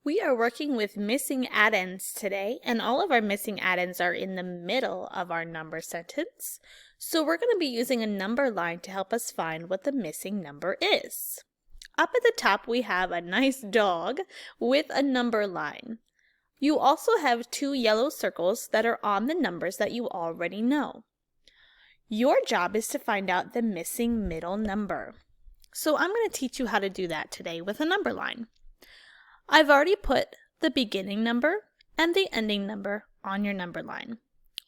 We are working with missing addends today, and all of our missing addends are in the middle of our number sentence. So we're going to be using a number line to help us find what the missing number is. Up at the top, we have a nice dog with a number line. You also have two yellow circles that are on the numbers that you already know. Your job is to find out the missing middle number. So I'm going to teach you how to do that today with a number line. I've already put the beginning number and the ending number on your number line.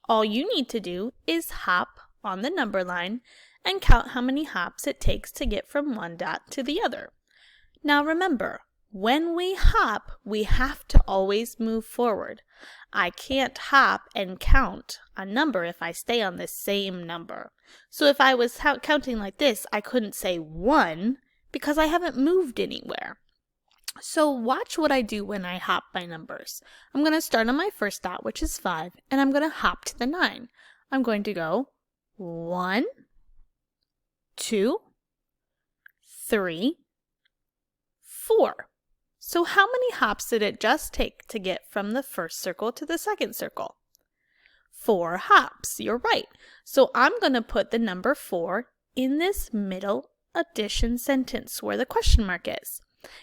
All you need to do is hop on the number line and count how many hops it takes to get from one dot to the other. Now remember, when we hop, we have to always move forward. I can't hop and count a number if I stay on the same number. So if I was counting like this, I couldn't say 1 because I haven't moved anywhere. So watch what I do when I hop my numbers. I'm going to start on my first dot, which is 5, and I'm going to hop to the 9. I'm going to go 1, 2, 3, 4. So how many hops did it just take to get from the first circle to the second circle? 4 hops, you're right. So I'm going to put the number 4 in this middle addition sentence where the question mark is.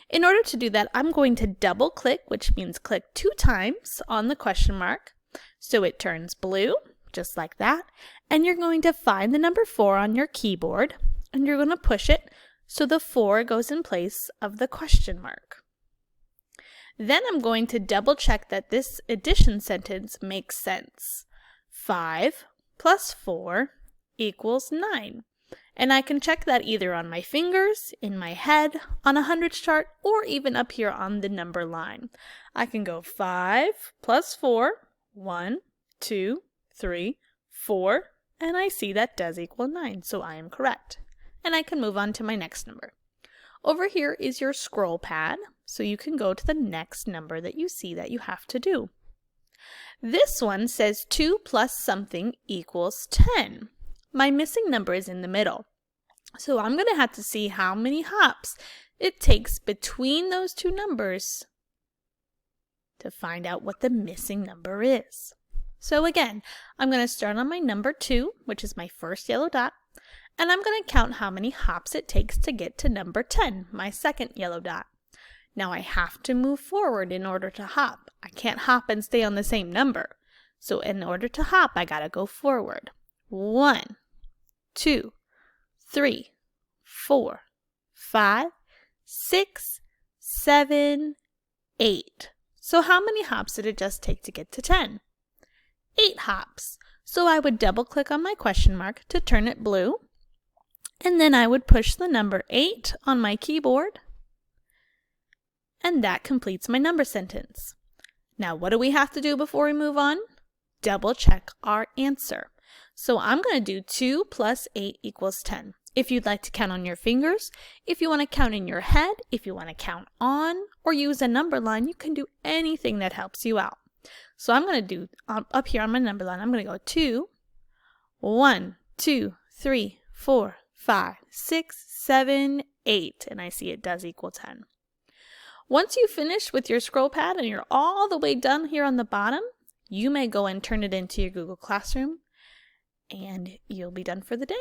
In order to do that, I'm going to double click, which means click 2 times on the question mark. So it turns blue, just like that. And you're going to find the number 4 on your keyboard, and you're going to push it so the 4 goes in place of the question mark. Then I'm going to double check that this addition sentence makes sense. 5 plus 4 equals 9. And I can check that either on my fingers, in my head, on a hundreds chart, or even up here on the number line. I can go 5 plus 4, 1, 2, 3, 4, and I see that does equal 9, so I am correct. And I can move on to my next number. Over here is your scroll pad, so you can go to the next number that you see that you have to do. This one says 2 plus something equals 10. My missing number is in the middle. So I'm going to have to see how many hops it takes between those two numbers to find out what the missing number is. So again, I'm going to start on my number 2, which is my first yellow dot, and I'm going to count how many hops it takes to get to number 10, my second yellow dot. Now I have to move forward in order to hop. I can't hop and stay on the same number. So in order to hop, I got to go forward. 1, 2, 3, 4, 5, 6, 7, 8. So how many hops did it just take to get to 10? 8 hops. So I would double click on my question mark to turn it blue. And then I would push the number 8 on my keyboard. And that completes my number sentence. Now what do we have to do before we move on? Double check our answer. So I'm going to do 2 plus 8 equals 10. If you'd like to count on your fingers, if you want to count in your head, if you want to count on, or use a number line, you can do anything that helps you out. So I'm going to do, up here on my number line, I'm going to go 2, 1, 2, 3, 4, 5, 6, 7, 8. And I see it does equal 10. Once you finish with your scroll pad and you're all the way done here on the bottom, you may go and turn it into your Google Classroom, and you'll be done for the day.